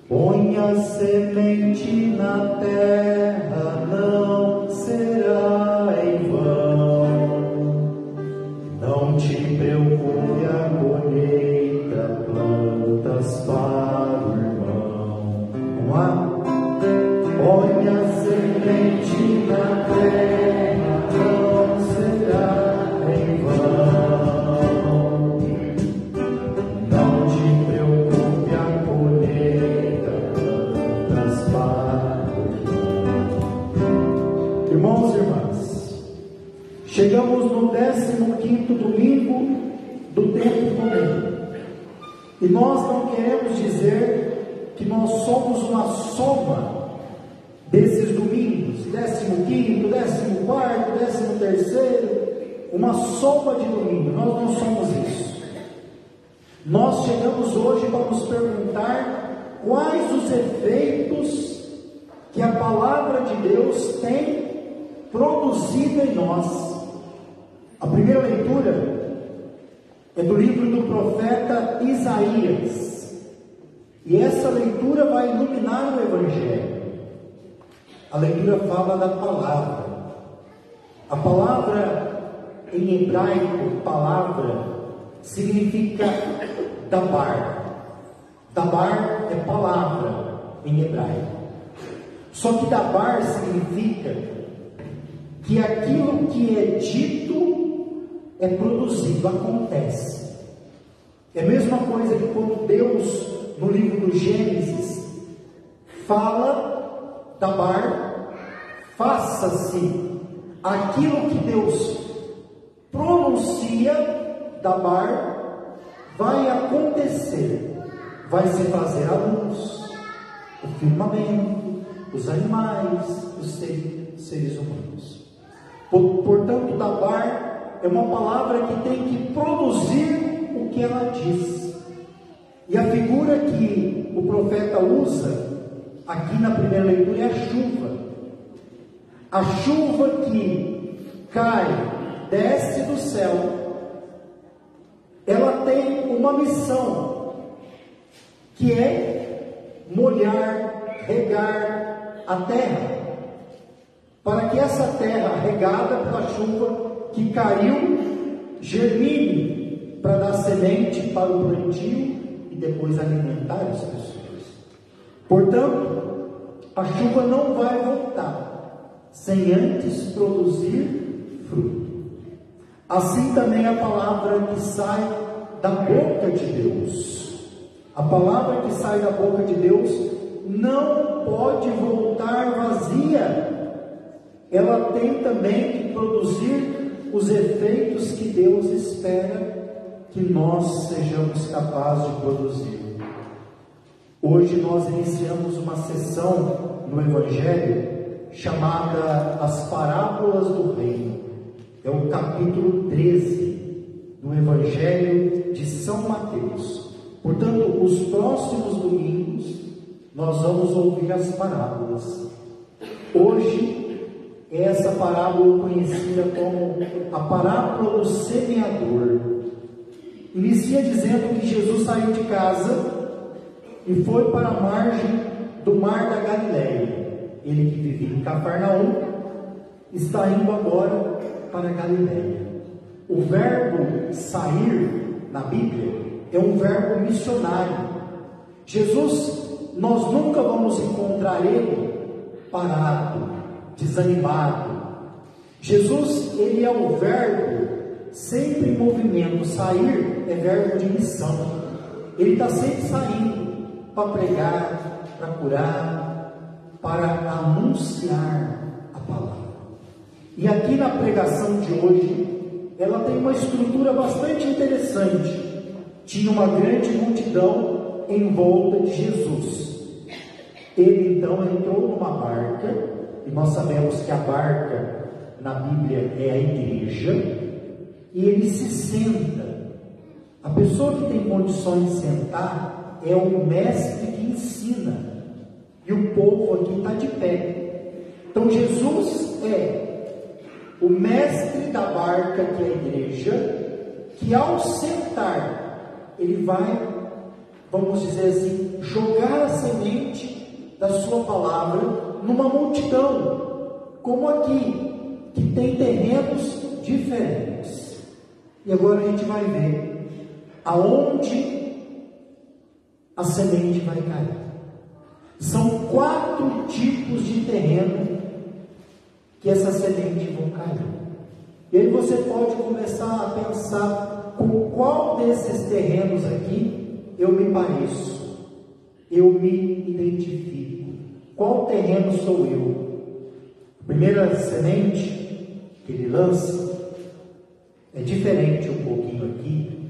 Põe a semente na terra, não será em vão. Não te preocupe a colheita, plantas para o irmão. Vamos lá? Põe a semente na terra, não será em vão. Não te preocupe a colheita, plantas para o irmão. Irmãos e irmãs, chegamos no 15º domingo do tempo comum. E nós não queremos dizer que nós somos uma soma desses domingos, 15º, 14º, 13º, uma soma de domingos. Nós não somos isso. Nós chegamos hoje para nos perguntar quais os efeitos que a palavra de Deus tem produzido em nós. A primeira leitura é do livro do profeta Isaías, e essa leitura vai iluminar o Evangelho. A leitura fala da palavra. A palavra em hebraico, palavra, significa dabar. Dabar é palavra em hebraico. Só que dabar significa que aquilo que é dito é produzido, acontece. É a mesma coisa que quando Deus, no livro do Gênesis, fala, dabar, faça-se. Aquilo que Deus pronuncia, dabar, vai acontecer. Vai se fazer a luz, o firmamento, os animais, os seres humanos. Portanto, dabar é uma palavra que tem que produzir o que ela diz. E a figura que o profeta usa aqui na primeira leitura é a chuva. A chuva que cai, desce do céu, ela tem uma missão, que é molhar, regar a terra, para que essa terra regada pela chuva que caiu, germine para dar semente para o plantio e depois alimentar as pessoas. Portanto, a chuva não vai voltar sem antes produzir fruto. Assim também a palavra que sai da boca de Deus. A palavra que sai da boca de Deus não pode voltar vazia. Ela tem também que produzir os efeitos que Deus espera que nós sejamos capazes de produzir. Hoje nós iniciamos uma sessão no Evangelho chamada As Parábolas do Reino. É o capítulo 13 do Evangelho de São Mateus. Portanto, os próximos domingos nós vamos ouvir as parábolas. Hoje é essa parábola conhecida como a parábola do semeador. Inicia dizendo que Jesus saiu de casa e foi para a margem do mar da Galileia. Ele que vivia em Cafarnaum está indo agora para a Galileia. O verbo sair na Bíblia é um verbo missionário. Jesus, nós nunca vamos encontrar ele parado, desanimado. Jesus, ele é o verbo sempre em movimento. Sair é verbo de missão. Ele está sempre saindo para pregar, para curar, para anunciar a palavra. E aqui na pregação de hoje, ela tem uma estrutura bastante interessante. Tinha uma grande multidão em volta de Jesus. Ele então entrou numa barca, e nós sabemos que a barca na Bíblia é a igreja, e ele se senta. A pessoa que tem condições de sentar é o mestre que ensina, e o povo aqui está de pé. Então Jesus é o mestre da barca, que é a igreja, que ao sentar, ele vai, vamos dizer assim, jogar a semente da sua palavra numa multidão, como aqui, que tem terrenos diferentes. E agora a gente vai ver aonde a semente vai cair. São 4 tipos de terreno que essa semente vão cair. E aí você pode começar a pensar com qual desses terrenos aqui eu me pareço, eu me identifico. Qual terreno sou eu? A primeira semente que ele lança é diferente um pouquinho aqui.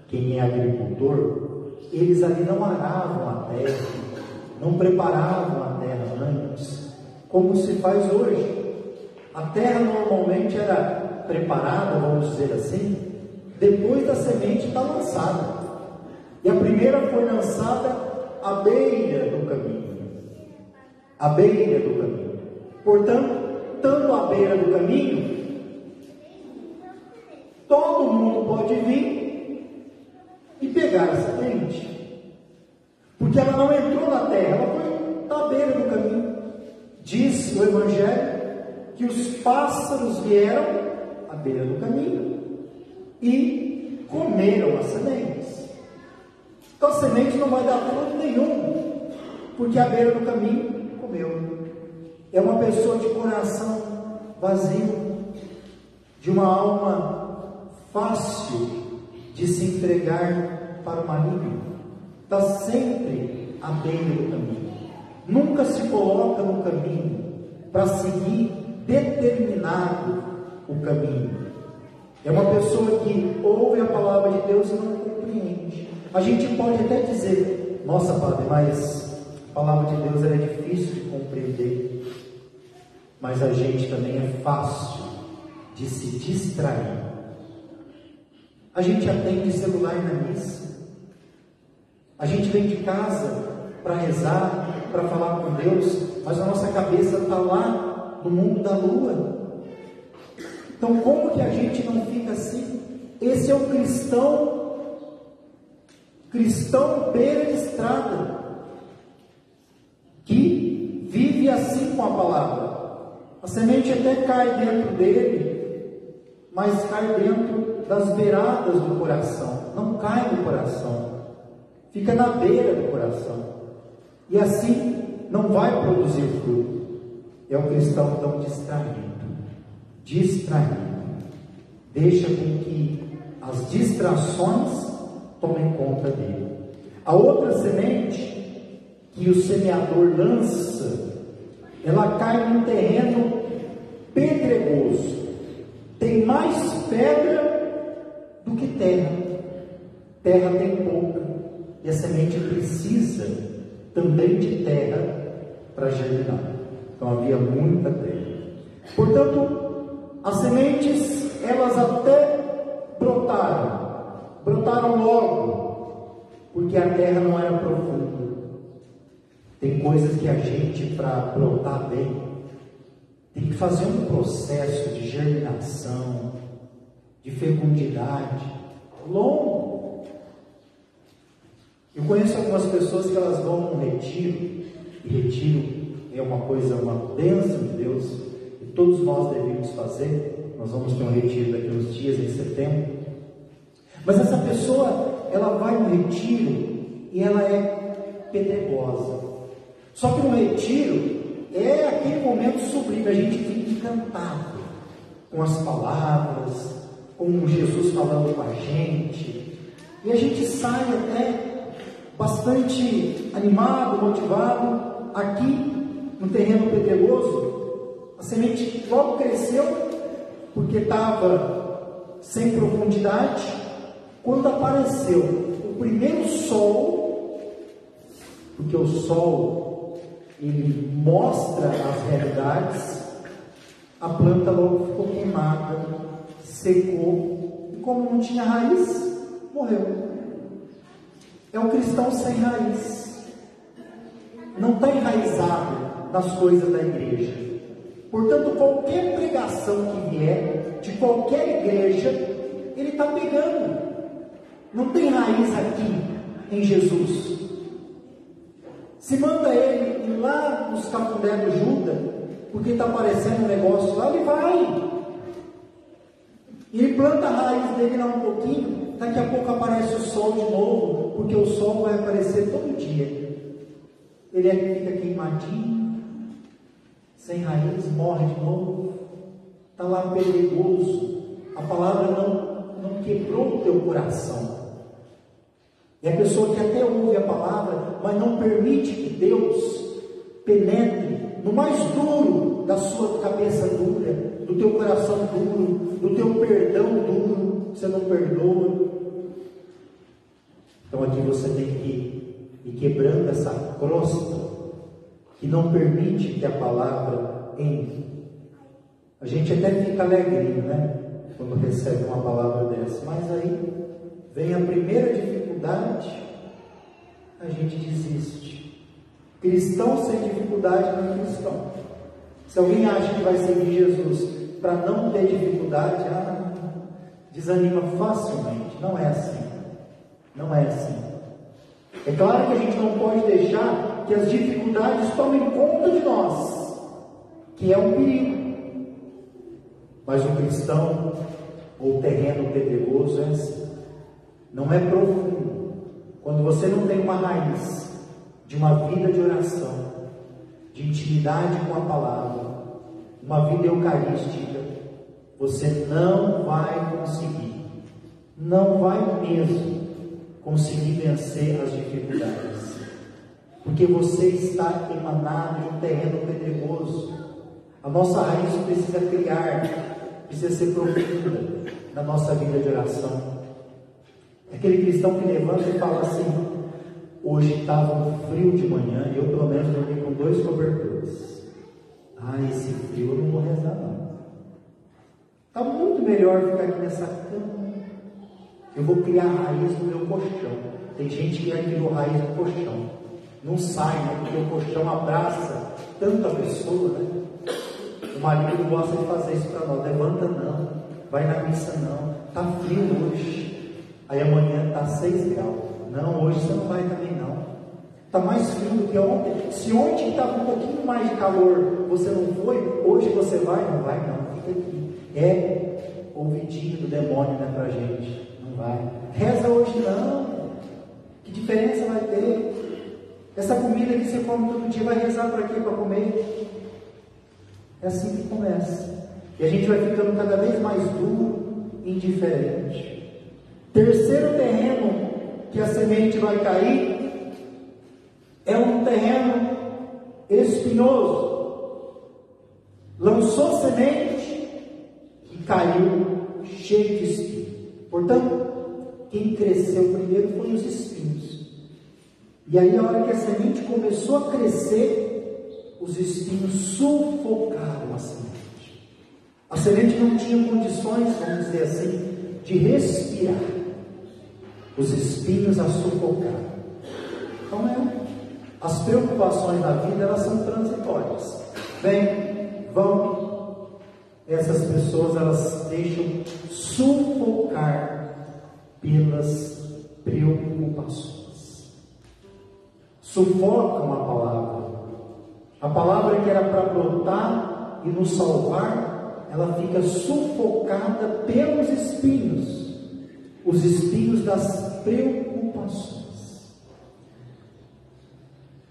Quem é agricultor, eles ali não aravam a terra, não preparavam a terra antes, como se faz hoje. A terra normalmente era preparada, vamos dizer assim, depois da semente estar lançada. E a primeira foi lançada à beira do caminho. À beira do caminho. Portanto, estando à beira do caminho, todo mundo pode vir e pegar a semente. Porque ela não entrou na terra, ela foi à beira do caminho. Diz o Evangelho que os pássaros vieram à beira do caminho e comeram as sementes. Então a semente não vai dar fruto nenhum, porque à beira do caminho comeu. É uma pessoa de coração vazio, de uma alma fácil de se entregar para o maligno. Está sempre à beira do caminho. Nunca se coloca no caminho para seguir determinado o caminho. É uma pessoa que ouve a palavra de Deus e não compreende. A gente pode até dizer: nossa, padre, mas a palavra de Deus é difícil de compreender. Mas a gente também é fácil de se distrair. A gente atende celular na missa. A gente vem de casa para rezar, para falar com Deus, mas a nossa cabeça está lá no mundo da lua. Então, como que a gente não fica assim? Esse é o cristão beira de estrada, que vive assim com a palavra. A semente até cai dentro dele, mas cai dentro das beiradas do coração, não cai no coração, fica na beira do coração, e assim não vai produzir fruto. É um cristão tão distraído, deixa com que as distrações tomem conta dele. A outra semente que o semeador lança, ela cai num terreno pedregoso, tem mais pedra do que terra. Terra tem pouca, e a semente precisa também de terra para germinar. Então havia muita terra. Portanto, as sementes, elas até brotaram logo, porque a terra não era profunda. Tem coisas que a gente, para brotar bem, tem que fazer um processo de germinação, de fecundidade longo. Eu conheço algumas pessoas que elas vão num retiro, e retiro é uma bênção de Deus, e todos nós devemos fazer. Nós vamos ter um retiro daqui a uns dias, em setembro. Mas essa pessoa, ela vai no retiro e ela é pedregosa. Só que no retiro é aquele momento sublime, a gente fica encantado com as palavras, com Jesus falando com a gente, e a gente sai até bastante animado, motivado. Aqui no terreno pedregoso, a semente logo cresceu, porque estava sem profundidade. Quando apareceu o primeiro sol, porque o sol, ele mostra as realidades, a planta logo ficou queimada, secou, e como não tinha raiz, morreu. É um cristão sem raiz, não está enraizado nas coisas da igreja. Portanto, qualquer pregação que vier, de qualquer igreja, ele está pegando. Não tem raiz aqui em Jesus. Se manda ele ir lá nos cafundé do Judas, porque está aparecendo um negócio lá, ele vai. E ele planta a raiz dele lá um pouquinho, daqui a pouco aparece o sol de novo, porque o sol vai aparecer todo dia. Ele fica queimadinho, sem raiz, morre de novo, está lá perigoso. A palavra não quebrou o teu coração. E a pessoa que até ouve a palavra, mas não permite que Deus penetre no mais duro da sua cabeça dura, do teu coração duro, do teu perdão duro, você não perdoa. Então aqui você tem que ir quebrando essa crosta que não permite que a palavra entre. A gente até fica alegrinho, né? Quando recebe uma palavra dessa, mas aí vem a primeira dificuldade, a gente desiste. Cristão sem dificuldade não é cristão. Se alguém acha que vai seguir Jesus para não ter dificuldade, desanima facilmente. Não é assim. Não é assim. É claro que a gente não pode deixar que as dificuldades tomem conta de nós, que é um perigo. Mas o cristão, ou terreno pedregoso, é assim. Não é profundo. Quando você não tem uma raiz de uma vida de oração, de intimidade com a palavra, uma vida eucarística, você não vai mesmo conseguir vencer as dificuldades, porque você está emanado de um terreno pedregoso. A nossa raiz precisa criar, precisa ser profunda na nossa vida de oração. Aquele cristão que levanta e fala assim: hoje estava um frio de manhã e eu pelo menos dormi com 2 cobertores. Esse frio eu não vou rezar não. Está muito melhor ficar aqui nessa cama. Eu vou criar raiz no meu colchão. Tem gente que já criou raiz no colchão. Não sai, né? Porque o colchão abraça tanto a pessoa, né? O marido gosta de fazer isso para nós. Levanta não, vai na missa não. Está frio hoje. Aí amanhã está 6 graus. Não, hoje você não vai também não. Está mais frio do que ontem. Se ontem estava um pouquinho mais de calor, você não foi, hoje você vai? Não vai não, fica aqui. É ouvidinho do demônio, né, pra gente. Não vai. Reza hoje não. Que diferença vai ter? Essa comida que você come todo dia, vai rezar para quê? Para comer? É assim que começa. E a gente vai ficando cada vez mais duro, indiferente. Terceiro terreno que a semente vai cair é um terreno espinhoso. Lançou semente e caiu cheio de espinhos. Portanto, quem cresceu primeiro foi os espinhos. E aí, na hora que a semente começou a crescer, os espinhos sufocaram a semente. A semente não tinha condições, vamos dizer assim, de respirar. Os espinhos a sufocaram. Então, as preocupações da vida, elas são transitórias. Vem, vão. Essas pessoas, elas deixam sufocar pelas preocupações. Sufocam a palavra. A palavra que era para brotar e nos salvar, ela fica sufocada pelos espinhos. Os espinhos das preocupações.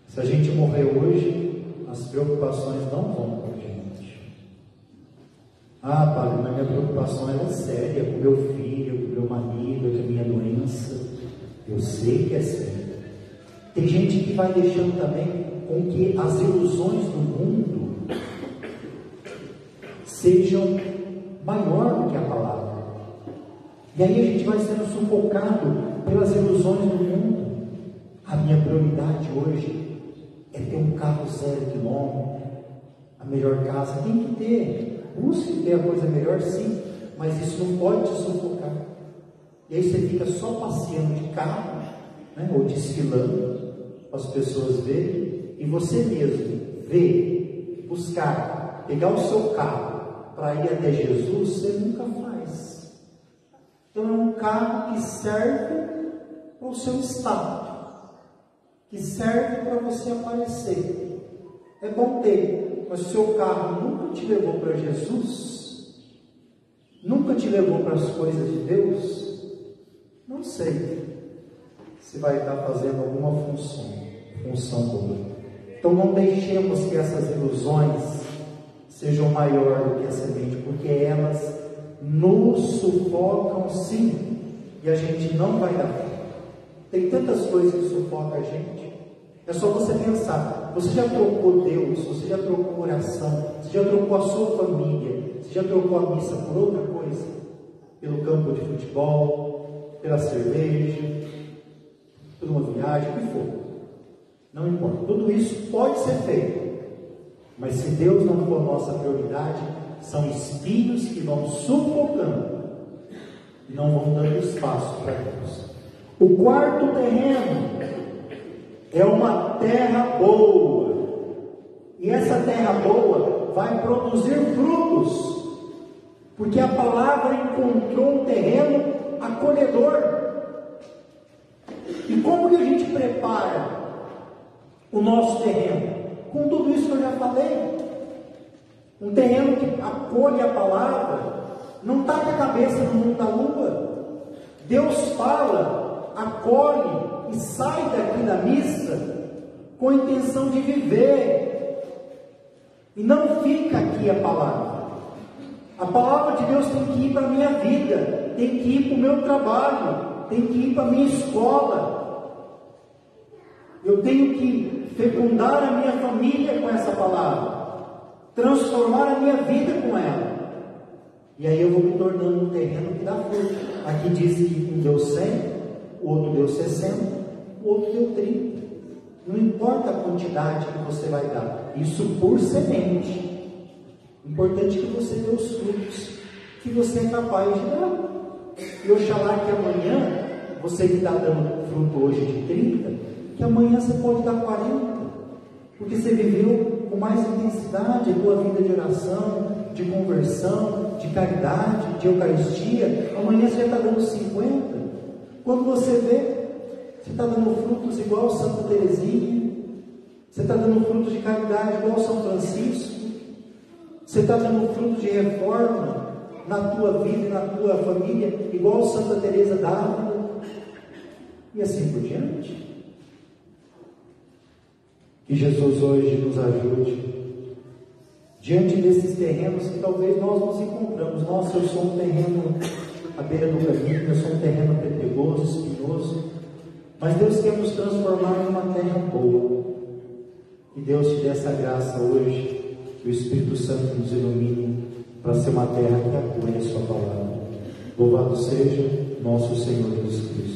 Se a gente morrer hoje, as preocupações não vão com a gente. Padre, mas minha preocupação é séria, com meu filho, com meu marido, com a minha doença. Eu sei que é sério. Tem gente que vai deixando também com que as ilusões do mundo sejam maior do que a palavra. E aí a gente vai sendo sufocado pelas ilusões do mundo. A minha prioridade hoje é ter um carro 0 quilômetro, a melhor casa. Tem que ter, busque ter a coisa melhor, sim, mas isso não pode te sufocar. E aí você fica só passeando de carro, né, ou desfilando, para as pessoas verem, e você mesmo ver, buscar, pegar o seu carro para ir até Jesus, você nunca faz. Então é um carro que serve para o seu estado, que serve para você aparecer. é bom ter, mas o seu carro nunca te levou para Jesus, nunca te levou para as coisas de Deus, não sei se vai estar fazendo alguma função boa. Então não deixemos que essas ilusões sejam maiores do que a semente, porque elas nos sufocam sim, e a gente não vai dar fé. Tem tantas coisas que sufocam a gente. É só você pensar, você já trocou Deus, você já trocou oração, você já trocou a sua família, você já trocou a missa por outra coisa? Pelo campo de futebol, pela cerveja, por uma viagem, o que for. Não importa, tudo isso pode ser feito, mas se Deus não for nossa prioridade, são espinhos que vão sufocando e não vão dando espaço para Deus. O quarto terreno é uma terra boa, e essa terra boa vai produzir frutos, porque a palavra encontrou um terreno acolhedor. E como que a gente prepara o nosso terreno? Com tudo isso que eu já falei. Um terreno que acolhe a palavra, não está com a cabeça no mundo da lua. Deus fala, acolhe e sai daqui da missa com a intenção de viver, e não fica aqui a palavra. A palavra de Deus tem que ir para a minha vida, tem que ir para o meu trabalho, tem que ir para a minha escola. Eu tenho que fecundar a minha família com essa palavra, transformar a minha vida com ela, e aí eu vou me tornando um terreno que dá fruto. Aqui diz que um deu 100, o outro deu 60, o outro deu 30. Não importa a quantidade que você vai dar, isso por semente. Importante que você dê os frutos que você é capaz de dar. E oxalá que amanhã, você que está dando fruto hoje de 30, que amanhã você pode dar 40, porque você viveu com mais intensidade a tua vida de oração, de conversão, de caridade, de Eucaristia. Amanhã você já está dando 50. Quando você vê, você está dando frutos igual Santa Teresinha, você está dando frutos de caridade igual São Francisco, você está dando frutos de reforma na tua vida e na tua família igual Santa Teresa d'Ávila, e assim por diante. Que Jesus hoje nos ajude diante desses terrenos que talvez nós nos encontramos. Nossa, eu sou um terreno à beira do caminho, eu sou um terreno pedregoso, espinhoso, mas Deus quer nos transformar em uma terra boa. Que Deus te dê essa graça hoje, que o Espírito Santo nos ilumine para ser uma terra que acolhe a sua palavra. Louvado seja nosso Senhor Jesus Cristo.